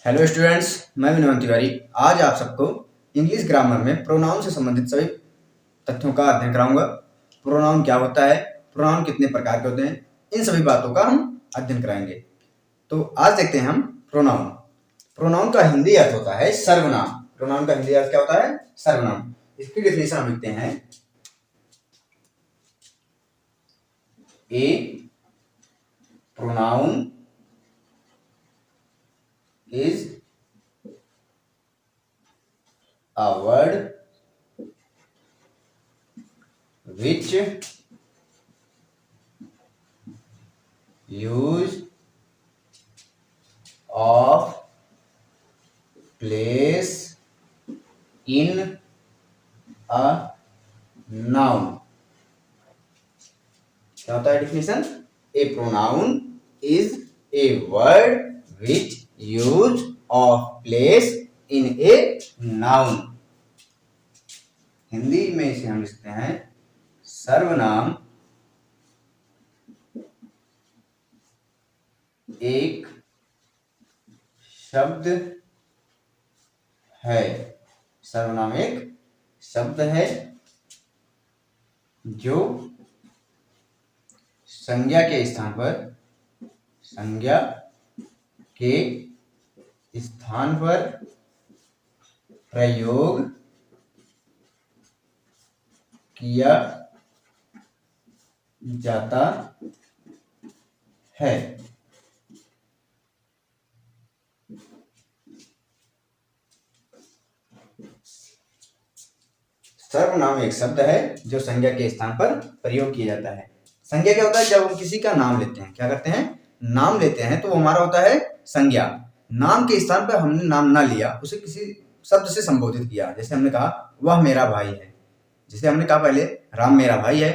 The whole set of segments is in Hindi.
हेलो स्टूडेंट्स, मैं विनोद तिवारी। आज आप सबको इंग्लिश ग्रामर में प्रोनाउन से संबंधित सभी तथ्यों का अध्ययन कराऊंगा। प्रोनाउन क्या होता है, प्रोनाउन कितने प्रकार के होते हैं, इन सभी बातों का हम अध्ययन कराएंगे। तो आज देखते हैं हम प्रोनाउन। प्रोनाउन का हिंदी अर्थ होता है सर्वनाम। प्रोनाउन का हिंदी अर्थ क्या होता है? सर्वनाम। इसकी डेफिनेशन हम लिखते हैं। ए pronoun is a word which use of place in a noun। क्या होता है definition? A pronoun is a word which use of place in a noun। Hindi में इसे हम लिखते हैं सर्वनाम एक शब्द है। सर्वनाम एक शब्द है जो संज्ञा के स्थान पर प्रयोग किया जाता है। सर्वनाम एक शब्द है जो संज्ञा के स्थान पर प्रयोग किया जाता है। संज्ञा क्या होता है? जब हम किसी का नाम लेते हैं, क्या करते हैं? नाम लेते हैं, तो हमारा होता है संज्ञा। नाम के स्थान पर हमने नाम ना लिया, उसे किसी शब्द से संबोधित किया। जैसे हमने कहा वह मेरा भाई है। जैसे हमने कहा पहले राम मेरा भाई है,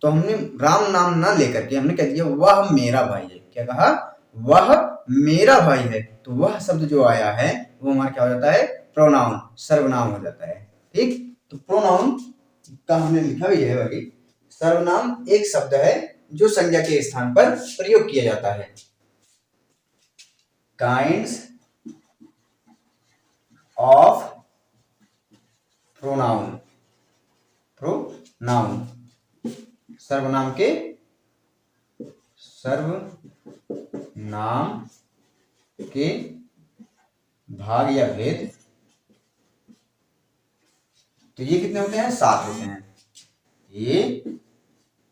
तो हमने राम नाम ना लेकर के हमने कह दिया वह मेरा भाई है। क्या कहा? वह मेरा भाई है। तो वह शब्द जो आया है वो हमारा क्या हो जाता है? प्रोनाउन, सर्वनाम हो जाता है। ठीक, तो प्रोनाउन का हमने लिखा भी है भाई। सर्वनाम एक शब्द है जो संज्ञा के स्थान पर प्रयोग किया जाता है। Kinds of pronoun. प्रोनाउन सर्वनाम के भाग या भेद। तो ये कितने होते हैं? 7 होते हैं। ये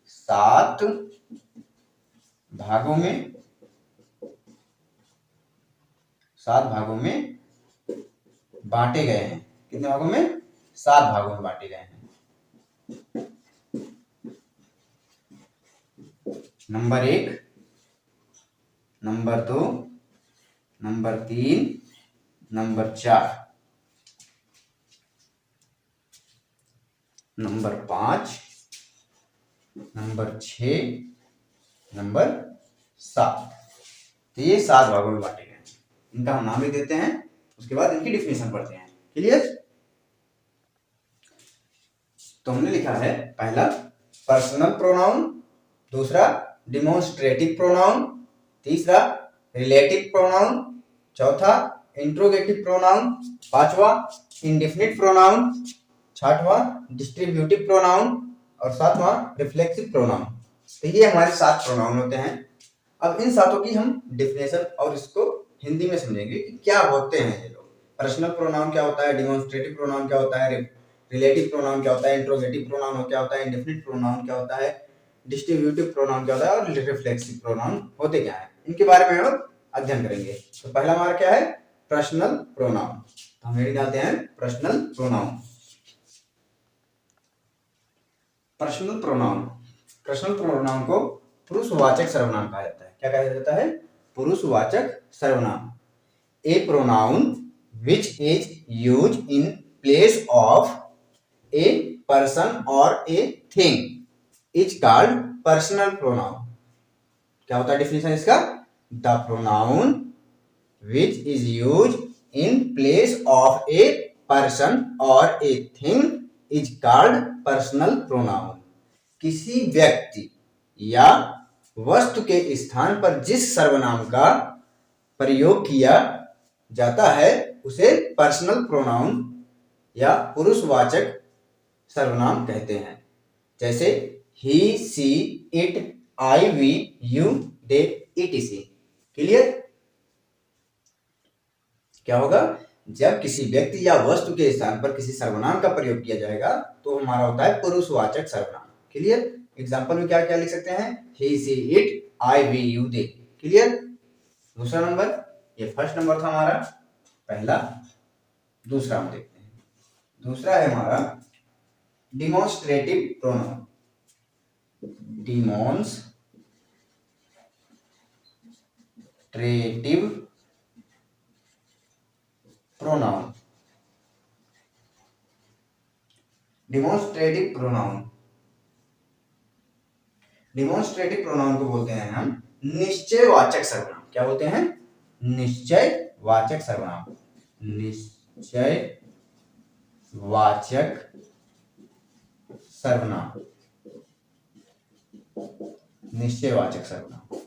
7 भागों में बांटे गए हैं। कितने भागों में? 7 भागों में बांटे गए हैं। Number 1, number 2, number 3, number 4, number 5, number 6, number 7। तो ये 7 भागों में बांटे गए हैं। इनका हम नाम लिख देते हैं, उसके बाद इनकी डिफिनेशन पढ़ते हैं। क्लियर? तो हमने लिखा है पहला पर्सनल प्रोनाउन, दूसरा डिमोन्स्ट्रेटिव प्रोनाउन, तीसरा रिलेटिव प्रोनाउन, चौथा इंट्रोगेटिव प्रोनाउन, पांचवा इंडेफिनिट प्रोनाउन, छठवां डिस्ट्रीब्यूटिव प्रोनाउन और सातवां रिफ्लेक्सिव प्रोनाउन। तो ये हमारे 7 प्रोनाउन होते हैं। अब इन 7 की हम डिफिनेशन और इसको हिंदी में समझेंगे कि क्या होते हैं ये लोग। पर्सनल प्रोनाउन क्या होता है, डिमोन्स्ट्रेटिव प्रोनाउन क्या होता है, रिलेटिव प्रोनाउन क्या होता है, इंट्रोगेटिव प्रोनाउन क्या होता है, इंडेफिनिट प्रोनाउन क्या होता है, डिस्ट्रीब्यूटिव प्रोनाउन क्या होता है और रिफ्लेक्सिव प्रोनाउन होते क्या है, इनके बारे में हम अध्ययन करेंगे। तो पहला हमारा क्या है? Personal pronoun. तो हम हेडिंग डालते हैं पर्सनल प्रोनाउन। पर्सनल प्रोनाउन को पुरुषवाचक सर्वनाम कहा जाता है। क्या कहा जाता है? पुरुषवाचक सर्वनाम। A pronoun which is use in place of a person और a thing is called personal pronoun. क्या होता है डिफिनेशन इसका? The pronoun which is use in place of a person और a thing is called personal pronoun. किसी व्यक्ति या वस्तु के स्थान पर जिस सर्वनाम का प्रयोग किया जाता है उसे पर्सनल प्रोनाउन या पुरुषवाचक सर्वनाम कहते हैं। जैसे he, she, it, I, we, you, they, etc। Clear? क्या होगा? जब किसी व्यक्ति या वस्तु के स्थान पर किसी सर्वनाम का प्रयोग किया जाएगा तो हमारा होता है पुरुषवाचक सर्वनाम। क्लियर? एग्जाम्पल में क्या क्या लिख सकते हैं? He, she, it, I, we, you, they. Clear? दूसरा नंबर, ये फर्स्ट नंबर था हमारा पहला। दूसरा हम देखते हैं। दूसरा है हमारा demonstrative pronoun. Demonstrative pronoun. Demonstrative pronoun demonstrative pronoun को बोलते हैं हम निश्चयवाचक सर्वनाम। क्या बोलते हैं? निश्चयवाचक सर्वनाम। निश्चयवाचक सर्वनाम। निश्चयवाचक सर्वनाम।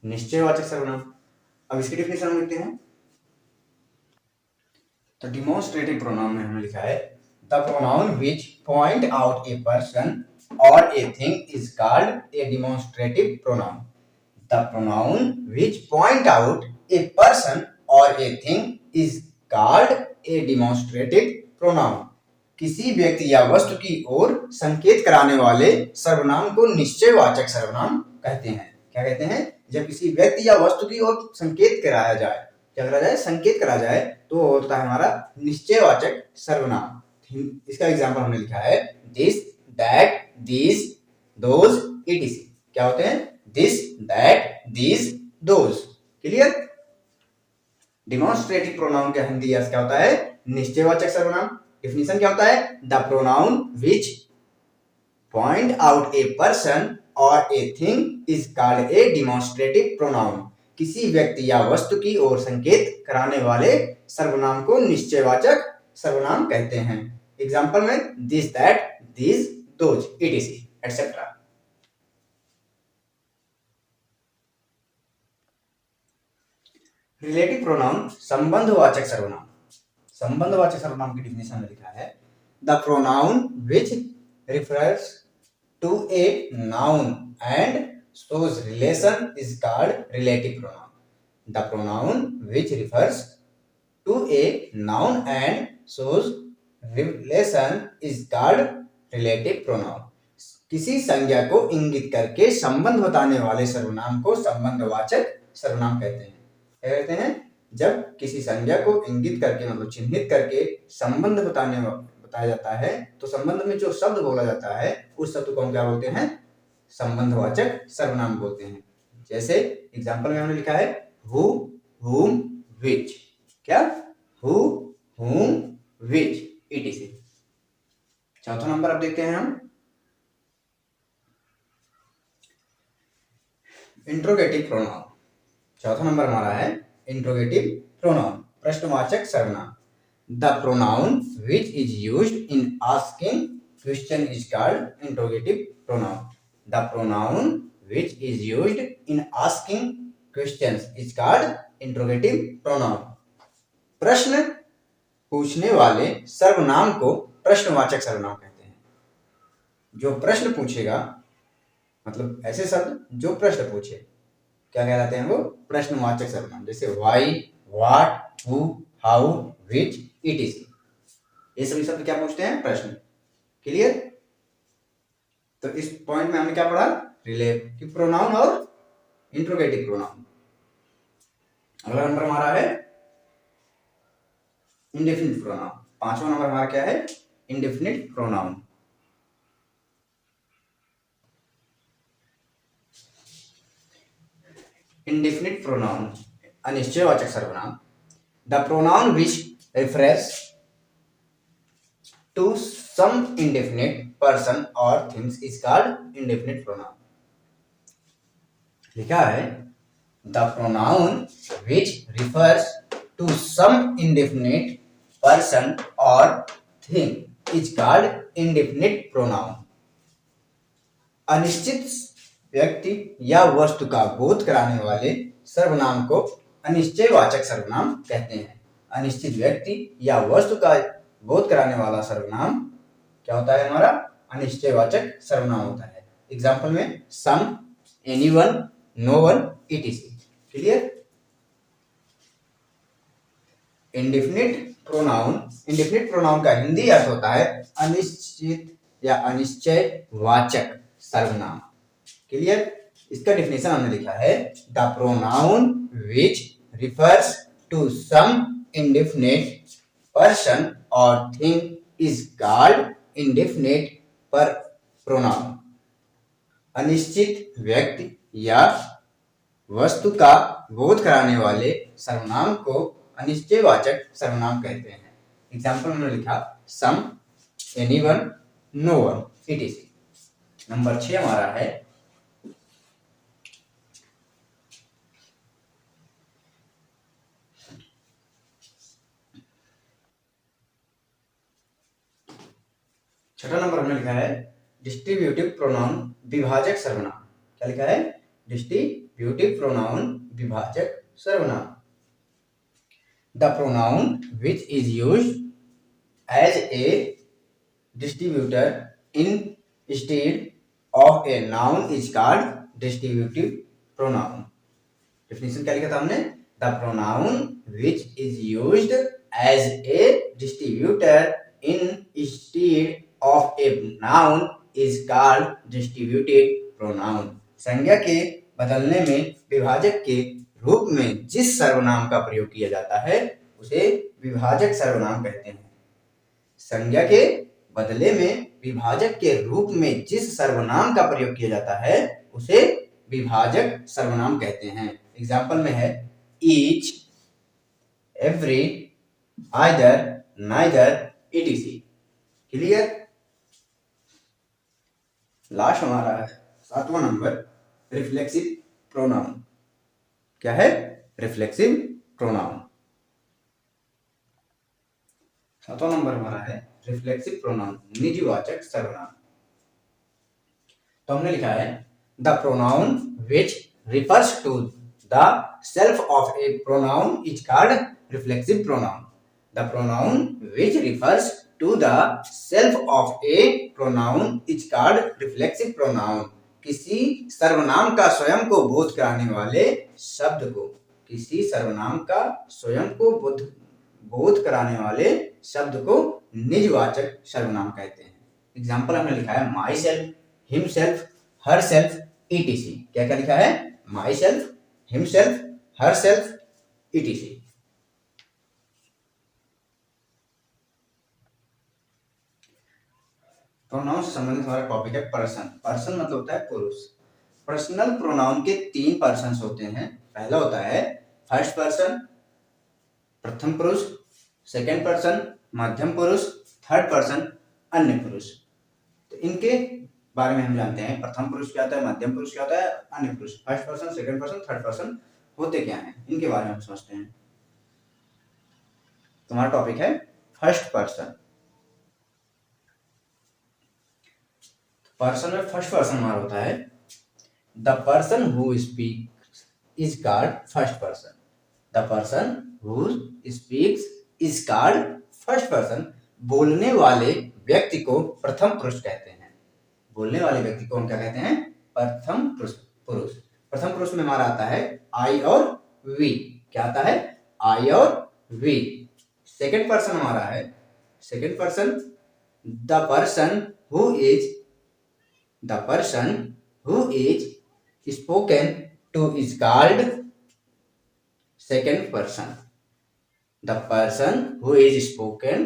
निश्चयवाचक सर्वनाम। अब इसकी डेफिनेशन हम लिखते हैं। तो डिमॉन्स्ट्रेटिव प्रोनाउन में हमने लिखा है the pronoun which point out a person और a thing is called a demonstrative pronoun. The pronoun which point out a person और a thing is called a demonstrative pronoun. किसी व्यक्ति या वस्तु की ओर संकेत कराने वाले सर्वनाम को निश्चयवाचक सर्वनाम कहते हैं। क्या कहते हैं? जब किसी व्यक्ति या वस्तु की ओर संकेत कराया जाए, क्या करा जाए? संकेत करा जाए, तो होता है हमारा निश्चयवाचक सर्वनाम। इसका एग्जांपल हमने लिखा है this, that, this, those, etc। क्या होते हैं? This, that, this, those. Clear? Demonstrative pronoun का हिंदी अर्थ क्या होता है? निश्चयवाचक सर्वनाम। डेफिनेशन क्या होता है? The pronoun which point out a person और a thing is called a demonstrative pronoun. किसी व्यक्ति या वस्तु की ओर संकेत कराने वाले सर्वनाम को निश्चयवाचक सर्वनाम कहते हैं। एग्जांपल में this, that, this, those, etc etc। Relative pronoun संबंधवाचक सर्वनाम। संबंधवाचक सर्वनाम की डेफिनेशन में लिखा है the pronoun which refers to a noun and shows relation is called relative pronoun. The pronoun which refers to a noun and shows relation is called relative pronoun. किसी संज्ञा को इंगित करके संबंध बताने वाले सर्वनाम को संबंधवाचक सर्वनाम कहते हैं। क्या कहते हैं? जब किसी संज्ञा को इंगित करके मतलब चिन्हित करके संबंध बताया जाता है तो संबंध में जो शब्द बोला जाता है उस शब्द को हम क्या बोलते हैं? संबंधवाचक सर्वनाम बोलते हैं। जैसे एग्जांपल में हमने लिखा है हु, हुम, विच। क्या? हु, हुम, विच, etc। चौथा नंबर अब देखते हैं हम इंट्रोगेटिव प्रोनाउन। चौथा नंबर हमारा है इंट्रोगेटिव प्रोनाउन, प्रश्नवाचक सर्वनाम। The pronoun which is used in asking question is called interrogative pronoun. The pronoun which is used in asking questions is called interrogative pronoun। प्रश्न पूछने वाले सर्वनाम को प्रश्नवाचक सर्वनाम कहते हैं। जो प्रश्न पूछेगा मतलब ऐसे शब्द जो प्रश्न पूछे क्या कहलाते हैं? वो प्रश्नवाचक सर्वनाम। जैसे why, what, who, how, which, etc। ये सभी शब्द क्या पूछते हैं? प्रश्न। क्लियर? तो इस पॉइंट में हमने क्या पढ़ा? रिलेटिव प्रोनाउन और इंट्रोगेटिव प्रोनाउन। अगला नंबर हमारा है इंडेफिनिट प्रोनाउन। पांचवा नंबर हमारा क्या है? Indefinite pronoun. इंडेफिनिट प्रोनाउन अनिश्चयवाचक सर्वनाम। The pronoun which reference to some indefinite person or things is called indefinite pronoun। लिखा है the pronoun which refers to some indefinite person or thing is called indefinite pronoun। अनिश्चित व्यक्ति या वस्तु का बोध कराने वाले सर्वनाम को अनिश्चयवाचक सर्वनाम कहते हैं। अनिश्चित व्यक्ति या वस्तु का बोध कराने वाला सर्वनाम क्या होता है? हमारा अनिश्चयवाचक सर्वनाम होता है। एग्जाम्पल में some, anyone, no one, etc। Clear? Indefinite pronoun का हिंदी अर्थ होता है अनिश्चित या अनिश्चयवाचक सर्वनाम। क्लियर? इसका डेफिनेशन हमने लिखा है, the pronoun which refers to some indefinite person और thing is called indefinite pronoun. अनिश्चित व्यक्ति या वस्तु का बोध कराने वाले सर्वनाम को अनिश्चयवाचक सर्वनाम कहते हैं। एग्जाम्पल में लिखा some, anyone, no one, etc। Number 6 हमारा है छठा नंबर हमने लिखा है डिस्ट्रीब्यूटिव प्रोनाउन विभाजक सर्वनाम। क्या लिखा है? डिस्ट्रीब्यूटिव प्रोनाउन विभाजक सर्वनाम। The pronoun which is used as a distributor instead of a noun is called distributive pronoun। Definition क्या लिखा था हमने? The pronoun which is used as a distributor instead of a noun is called distributive pronoun। संज्ञा के बदलने में विभाजक के रूप में जिस सर्वनाम का प्रयोग किया जाता है उसे विभाजक सर्वनाम कहते हैं। संज्ञा के बदले में विभाजक के रूप में जिस सर्वनाम का प्रयोग किया जाता है उसे विभाजक सर्वनाम कहते हैं। एग्जाम्पल में है each, every, either, neither, etc। Clear? Last हमारा है 7वां नंबर रिफ्लेक्सिव प्रोनाउन। क्या है? Reflexive pronoun. 7वां नंबर हमारा है रिफ्लेक्सिव प्रोनाउन निजवाचक सर्वनाम। तो हमने लिखा है the pronoun which refers to the self of a pronoun is called reflexive pronoun. The pronoun which refers to the self of a pronoun is called reflexive pronoun. किसी सर्वनाम का स्वयं को बोध कराने वाले शब्द को, किसी सर्वनाम का स्वयं को बोध कराने वाले शब्द को निजवाचक सर्वनाम कहते हैं। एग्जाम्पल हमने लिखा है my self, him self, her self, etc। क्या क्या लिखा है? My self, him self, her self, etc। Pronoun से संबंधित हमारा टॉपिक है पर्सन। पर्सन मतलब होता है पुरुष। पर्सनल प्रोनाउन के 3 पर्सन्स होते हैं। पहला होता है फर्स्ट पर्सन, प्रथम पुरुष, सेकंड पर्सन मध्यम पुरुष, थर्ड पर्सन अन्य पुरुष। तो इनके बारे में हम जानते हैं। प्रथम पुरुष क्या होता है, मध्यम पुरुष क्या होता है, अन्य पुरुष। First person, second person, third person होते क्या हैं, इनके बारे में हम समझते हैं। तुम्हारा टॉपिक है फर्स्ट पर्सन। पर्सन में फर्स्ट पर्सन हमारा होता है the person who speaks is called first person. The person who speaks is called first person. बोलने वाले व्यक्ति को प्रथम पुरुष कहते हैं। बोलने वाले व्यक्ति को हम क्या कहते हैं? प्रथम पुरुष। प्रथम पुरुष में हमारा आता है आई और वी। क्या आता है? आई और वी। सेकंड पर्सन हमारा है, second person the person who is, the person who is spoken two is called second person. The person who is spoken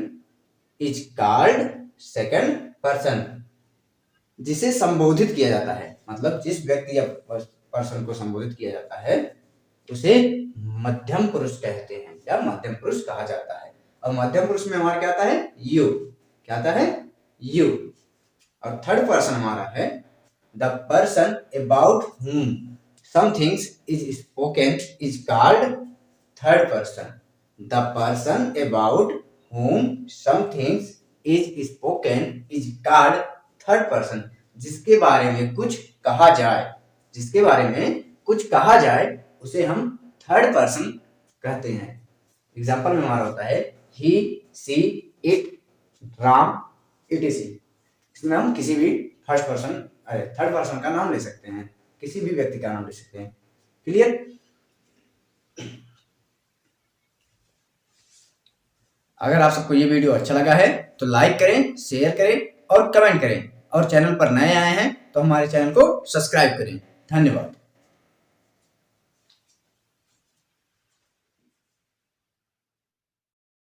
is called second person. जिसे संबोधित किया जाता है, मतलब जिस व्यक्ति या पर्सन को संबोधित किया जाता है उसे मध्यम पुरुष कहते हैं या मध्यम पुरुष कहा जाता है। और मध्यम पुरुष में हमारा क्या आता है? यू। क्या आता है? यू। और थर्ड पर्सन हमारा है the person about whom something is spoken is called third person। The person about whom something is spoken is called third person। जिसके बारे में कुछ कहा जाए जिसके बारे में कुछ कहा जाए उसे हम थर्ड पर्सन कहते हैं। एग्जाम्पल में हमारा होता है ही, सी, इट, राम, इटीसी। इसमें हम किसी भी थर्ड पर्सन का नाम ले सकते हैं, किसी भी व्यक्ति का नाम ले सकते हैं। क्लियर? अगर आप सबको ये वीडियो अच्छा लगा है तो लाइक करें, शेयर करें और कमेंट करें, और चैनल पर नए आए हैं तो हमारे चैनल को सब्सक्राइब करें। धन्यवाद।